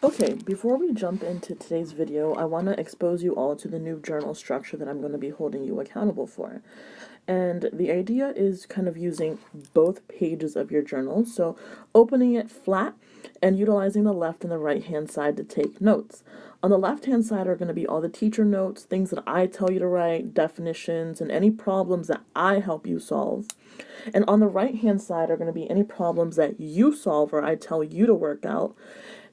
Okay, before we jump into today's video, I want to expose you all to the new journal structure that I'm going to be holding you accountable for. And the idea is kind of using both pages of your journal, so opening it flat and utilizing the left and the right hand side to take notes. On the left hand side are going to be all the teacher notes, things that I tell you to write, definitions, and any problems that I help you solve. And on the right hand side are going to be any problems that you solve or I tell you to work out,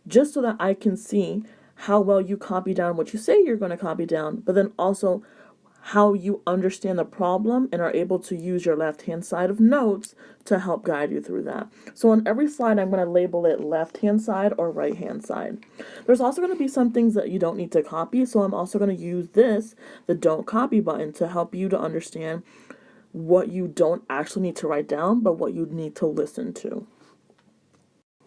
just so that I can see how well you copy down what you say you're going to copy down, but then also how you understand the problem and are able to use your left hand side of notes to help guide you through that. So on every slide, I'm going to label it left hand side or right hand side. There's also going to be some things that you don't need to copy, so I'm also going to use the don't copy button, to help you to understand what you don't actually need to write down, but what you need to listen to.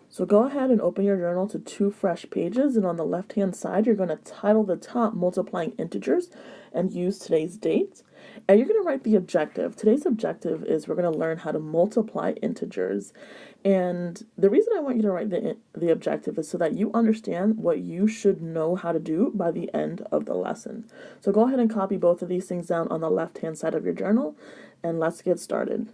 So go ahead and open your journal to 2 fresh pages, and on the left hand side you're going to title the top multiplying integers and use today's date. And you're going to write the objective. Today's objective is we're going to learn how to multiply integers. And the reason I want you to write the objective is so that you understand what you should know how to do by the end of the lesson. So go ahead and copy both of these things down on the left hand side of your journal, and let's get started.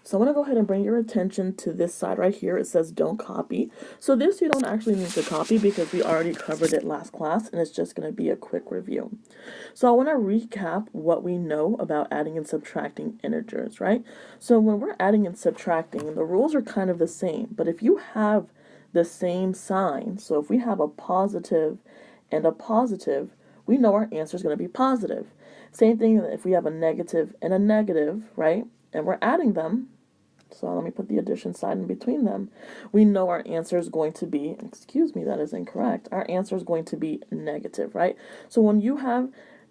So I want to go ahead and bring your attention to this side right here. It says don't copy. So this you don't actually need to copy because we already covered it last class, and it's just going to be a quick review. So I want to recap what we know about adding and subtracting integers, right? So when we're adding and subtracting, the rules are kind of the same, but if you have the same sign, so if we have a positive and a positive, we know our answer is going to be positive. Same thing if we have a negative and a negative, right? And we're adding them, so let me put the addition sign in between them. We know our answer is going to be, excuse me, that is incorrect. Our answer is going to be negative, right? So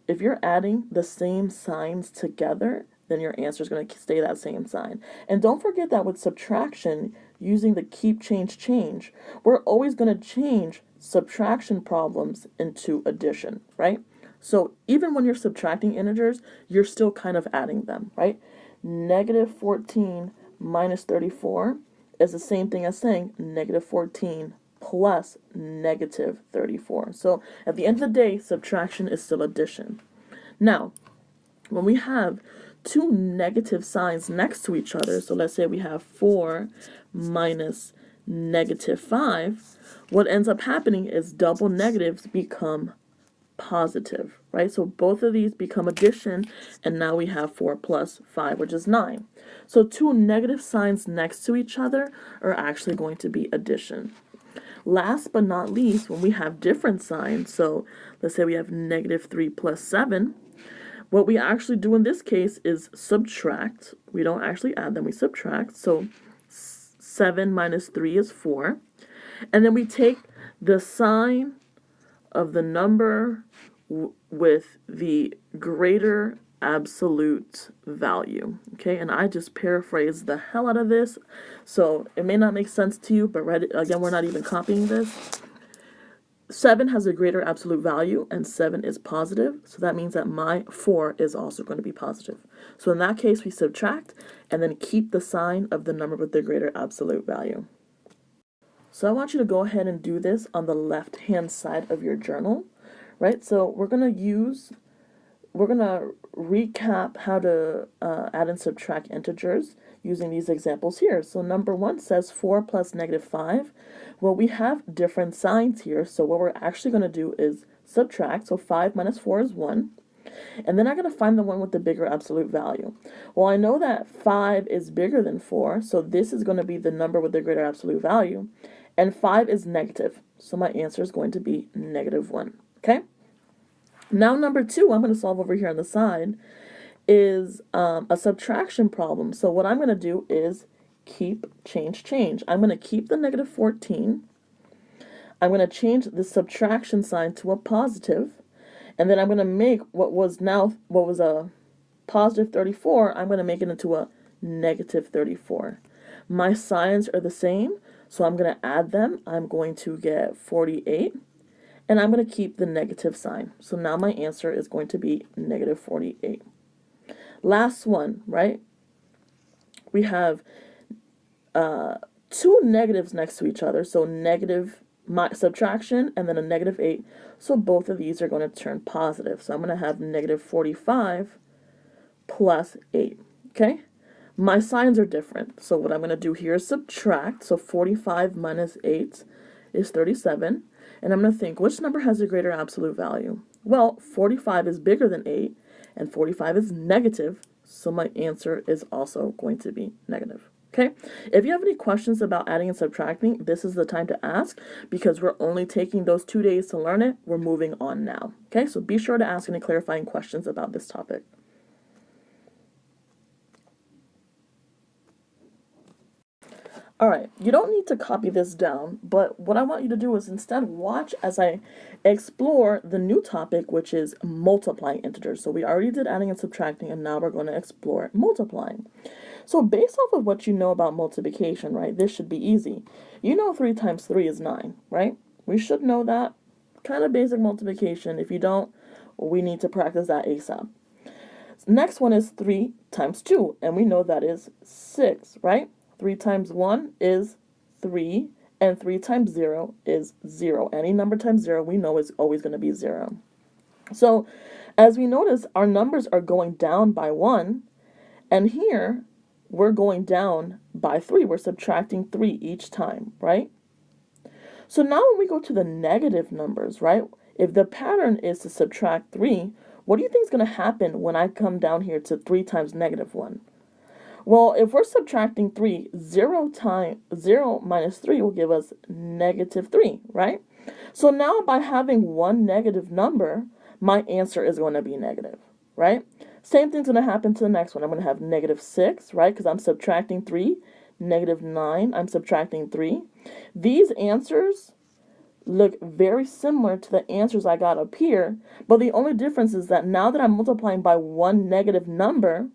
if you're adding the same signs together, then your answer is going to stay that same sign. And don't forget that with subtraction, using the keep, change, we're always going to change subtraction problems into addition, right? So even when you're subtracting integers, you're still kind of adding them, right? Negative 14 minus 34 is the same thing as saying negative 14 plus negative 34. So at the end of the day, subtraction is still addition. Now, when we have two negative signs next to each other, so let's say we have 4 minus negative 5, what ends up happening is double negatives become positive, right? So both of these become addition, and now we have 4 plus 5, which is 9. So two negative signs next to each other are actually going to be addition. Last but not least, when we have different signs, so let's say we have negative 3 plus 7, what we actually do in this case is subtract. We don't actually add them, we subtract. So 7 minus 3 is 4. And then we take the sign of the number with the greater absolute value. Okay, and I just paraphrase the hell out of this, so it may not make sense to you, but again, we're not even copying this. 7 has a greater absolute value, and 7 is positive, so that means that my 4 is also going to be positive. So in that case, we subtract and then keep the sign of the number with the greater absolute value. So I want you to go ahead and do this on the left-hand side of your journal, right? So we're going to recap how to add and subtract integers using these examples here. So number 1 says 4 plus negative 5. Well, we have different signs here, so what we're actually going to do is subtract. So 5 minus 4 is 1. And then I'm going to find the one with the bigger absolute value. Well, I know that 5 is bigger than 4, so this is going to be the number with the greater absolute value. And 5 is negative, so my answer is going to be negative 1. Okay? Now number 2, I'm going to solve over here on the side, is a subtraction problem. So what I'm going to do is keep, change. I'm going to keep the negative 14. I'm going to change the subtraction sign to a positive. And then I'm going to make what was a positive 34, I'm going to make it into a negative 34. My signs are the same, so I'm going to add them. I'm going to get 48, and I'm going to keep the negative sign. So now my answer is going to be negative 48. Last one, right? We have two negatives next to each other, so negative my subtraction and then a negative 8. So both of these are going to turn positive. So I'm going to have negative 45 plus 8. Okay? My signs are different. So what I'm going to do here is subtract. So 45 minus 8 is 37. And I'm going to think, which number has a greater absolute value? Well, 45 is bigger than 8, and 45 is negative. So my answer is also going to be negative. Okay, if you have any questions about adding and subtracting, this is the time to ask, because we're only taking those 2 days to learn it. We're moving on now. Okay, so be sure to ask any clarifying questions about this topic. All right, you don't need to copy this down, but what I want you to do is instead watch as I explore the new topic, which is multiplying integers. So we already did adding and subtracting, and now we're going to explore multiplying. So based off of what you know about multiplication, right, this should be easy. You know 3 times 3 is 9, right? We should know that. Kind of basic multiplication. If you don't, we need to practice that ASAP. Next one is 3 times 2, and we know that is 6, right? 3 times 1 is 3, and 3 times 0 is 0. Any number times 0 we know is always going to be 0. So as we notice, our numbers are going down by 1, and here we're going down by 3. We're subtracting 3 each time, right? So now when we go to the negative numbers, right, if the pattern is to subtract 3, what do you think is going to happen when I come down here to 3 times negative 1? Well, if we're subtracting 3, 0 minus 3 will give us negative 3, right? So now by having one negative number, my answer is going to be negative, right? Same thing's going to happen to the next one. I'm going to have negative 6, right? Because I'm subtracting 3. Negative 9, I'm subtracting 3. These answers look very similar to the answers I got up here, but the only difference is that now that I'm multiplying by one negative number,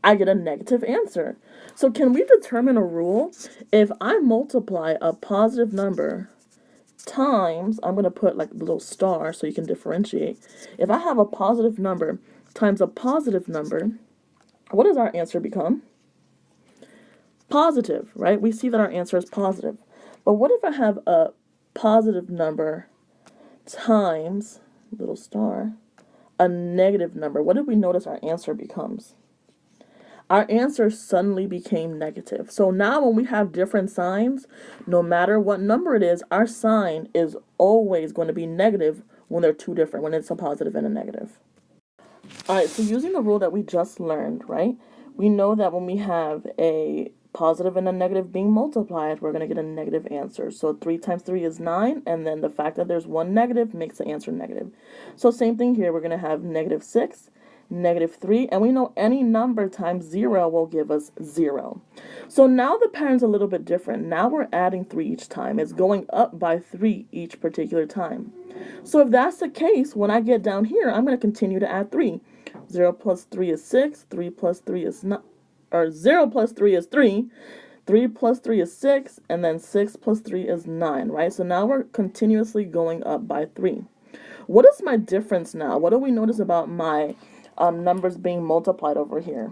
I get a negative answer. So can we determine a rule? If I multiply a positive number times, I'm going to put like a little star so you can differentiate. If I have a positive number times a positive number, what does our answer become? Positive, right? We see that our answer is positive. But what if I have a positive number times, little star, a negative number? What did we notice our answer becomes? Our answer suddenly became negative. So now when we have different signs, no matter what number it is, our sign is always going to be negative when they're two different, when it's a positive and a negative. All right, so using the rule that we just learned, right, we know that when we have a positive and a negative being multiplied, we're going to get a negative answer. So 3 times 3 is 9, and then the fact that there's one negative makes the answer negative. So same thing here, we're going to have negative 6, negative 3, and we know any number times 0 will give us 0. So now the pattern's a little bit different. Now we're adding 3 each time. It's going up by 3 each particular time. So if that's the case, when I get down here, I'm going to continue to add 3. 0 plus 3 is 6, 3 plus 3 is 9, or 0 plus 3 is 3, 3 plus 3 is 6, and then 6 plus 3 is 9, right? So now we're continuously going up by 3. What is my difference now? What do we notice about my numbers being multiplied over here?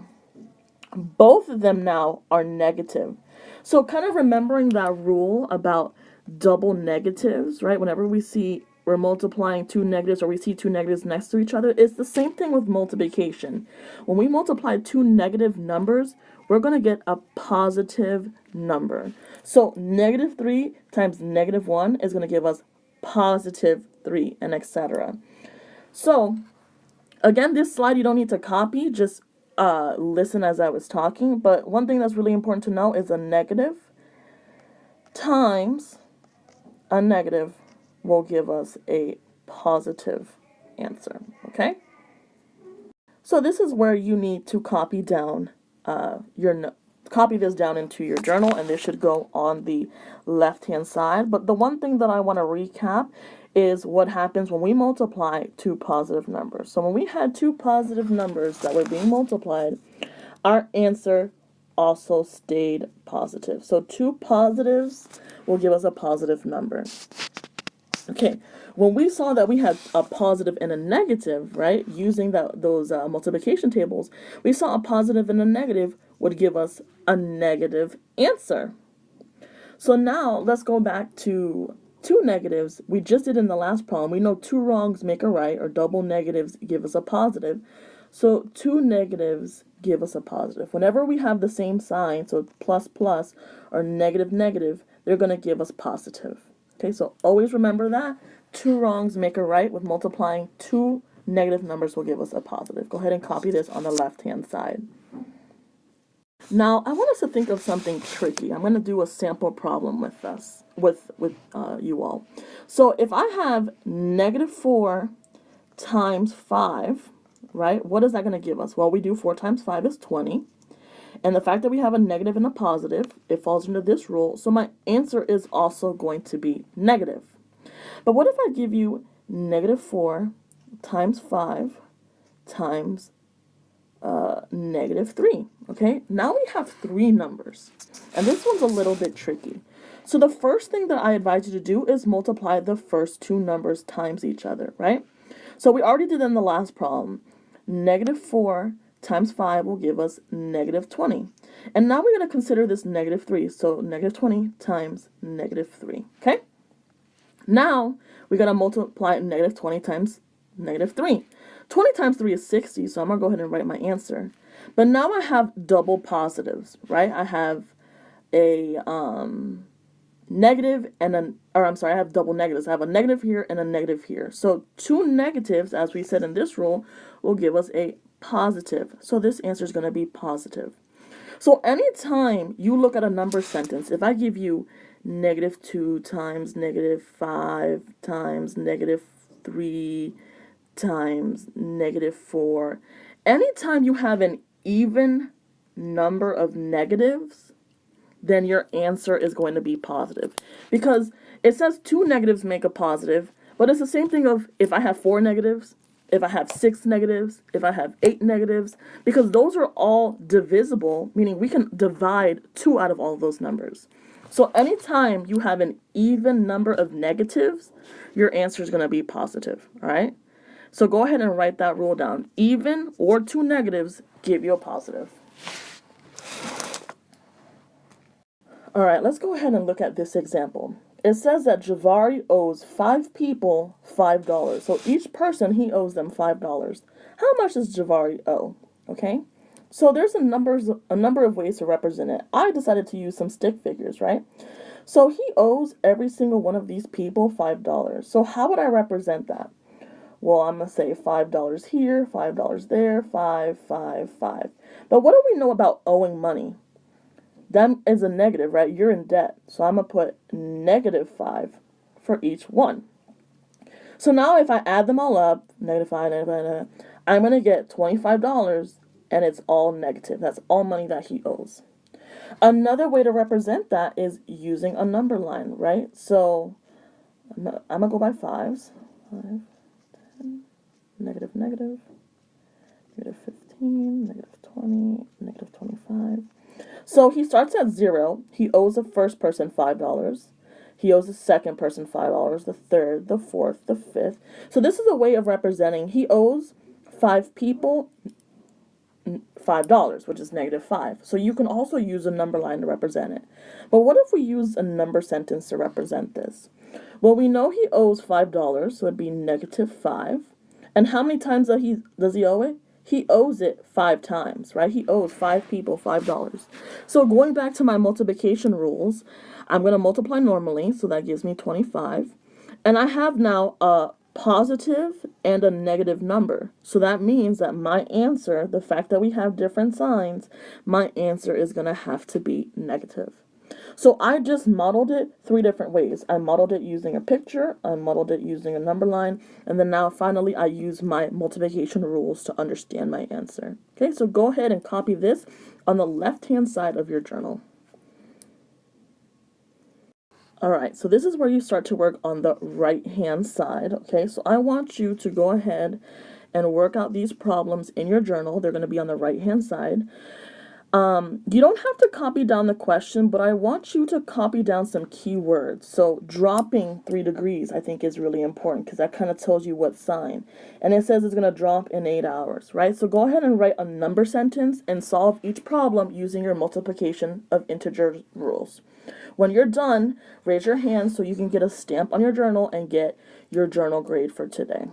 Both of them now are negative. So kind of remembering that rule about double negatives, right? Whenever we're multiplying two negatives or we see two negatives next to each other, it's the same thing with multiplication. When we multiply two negative numbers, we're going to get a positive number. So negative 3 times negative 1 is going to give us positive 3, and etc. So again, this slide you don't need to copy, just listen as I was talking. But one thing that's really important to know is a negative times a negative will give us a positive answer, okay? So this is where you need to copy down copy this down into your journal, and this should go on the left-hand side. But the one thing that I want to recap is what happens when we multiply two positive numbers. So when we had two positive numbers that were being multiplied, our answer also stayed positive. So two positives will give us a positive number. Okay, when we saw that we had a positive and a negative, right, using those multiplication tables, we saw a positive and a negative would give us a negative answer. So now let's go back to two negatives, we just did in the last problem. We know two wrongs make a right, or double negatives give us a positive. So two negatives give us a positive. Whenever we have the same sign, so plus plus or negative negative, they're going to give us positive. Okay, so always remember that. Two wrongs make a right. With multiplying, two negative numbers will give us a positive. Go ahead and copy this on the left-hand side. Now, I want us to think of something tricky. I'm going to do a sample problem with us, with you all. So if I have negative 4 times 5, right, what is that going to give us? Well, we do 4 times 5 is 20. And the fact that we have a negative and a positive, it falls into this rule. So my answer is also going to be negative. But what if I give you negative 4 times 5 times negative 3? Okay, now we have three numbers. And this one's a little bit tricky. So the first thing that I advise you to do is multiply the first two numbers times each other, right? So we already did in the last problem. Negative 4 times 5 will give us negative 20. And now we're going to consider this negative 3. So negative 20 times negative 3. Okay? Now we're going to multiply negative 20 times negative 3. 20 times 3 is 60, so I'm going to go ahead and write my answer. But now I have double positives, right? I have a negative and an, or I'm sorry, I have double negatives. I have a negative here and a negative here. So two negatives, as we said in this rule, will give us a positive. So this answer is going to be positive. So anytime you look at a number sentence, if I give you negative 2 times negative 5 times negative 3 times negative 4, anytime you have an even number of negatives, then your answer is going to be positive. Because it says two negatives make a positive, but it's the same thing of if I have 4 negatives, if I have 6 negatives, if I have 8 negatives, because those are all divisible, meaning we can divide 2 out of all of those numbers. So anytime you have an even number of negatives, your answer is going to be positive, all right? So go ahead and write that rule down. Even or two negatives give you a positive. All right, let's go ahead and look at this example. It says that Javari owes 5 people $5. So each person, he owes them $5. How much does Javari owe? Okay, so there's a number of ways to represent it. I decided to use some stick figures, right? So he owes every single one of these people $5. So how would I represent that? Well, I'm going to say $5 here, $5 there, 5, 5, 5. But what do we know about owing money? That is a negative, right? You're in debt. So I'm going to put negative 5 for each one. So now if I add them all up, negative 5, negative 5, negative 5, I'm going to get $25, and it's all negative. That's all money that he owes. Another way to represent that is using a number line, right? So I'm going to go by 5s. 5. Negative, negative, negative 15, negative 20, negative 25. So he starts at 0. He owes the first person $5. He owes the second person $5, the third, the fourth, the fifth. So this is a way of representing he owes 5 people $5, which is negative 5. So you can also use a number line to represent it. But what if we use a number sentence to represent this? Well, we know he owes $5, so it'd be negative 5. And how many times does he owe it? He owes it 5 times, right? He owes 5 people $5. So going back to my multiplication rules, I'm going to multiply normally, so that gives me 25. And I have now a positive and a negative number. So that means that my answer, the fact that we have different signs, my answer is going to have to be negative. So I just modeled it 3 different ways. I modeled it using a picture, I modeled it using a number line, and then now finally I use my multiplication rules to understand my answer. Okay, so go ahead and copy this on the left-hand side of your journal. Alright, so this is where you start to work on the right-hand side. Okay, so I want you to go ahead and work out these problems in your journal. They're going to be on the right-hand side. You don't have to copy down the question, but I want you to copy down some keywords. So dropping 3 degrees, I think, is really important because that kind of tells you what sign. And it says it's going to drop in 8 hours, right? So go ahead and write a number sentence and solve each problem using your multiplication of integer rules. When you're done, raise your hand so you can get a stamp on your journal and get your journal grade for today.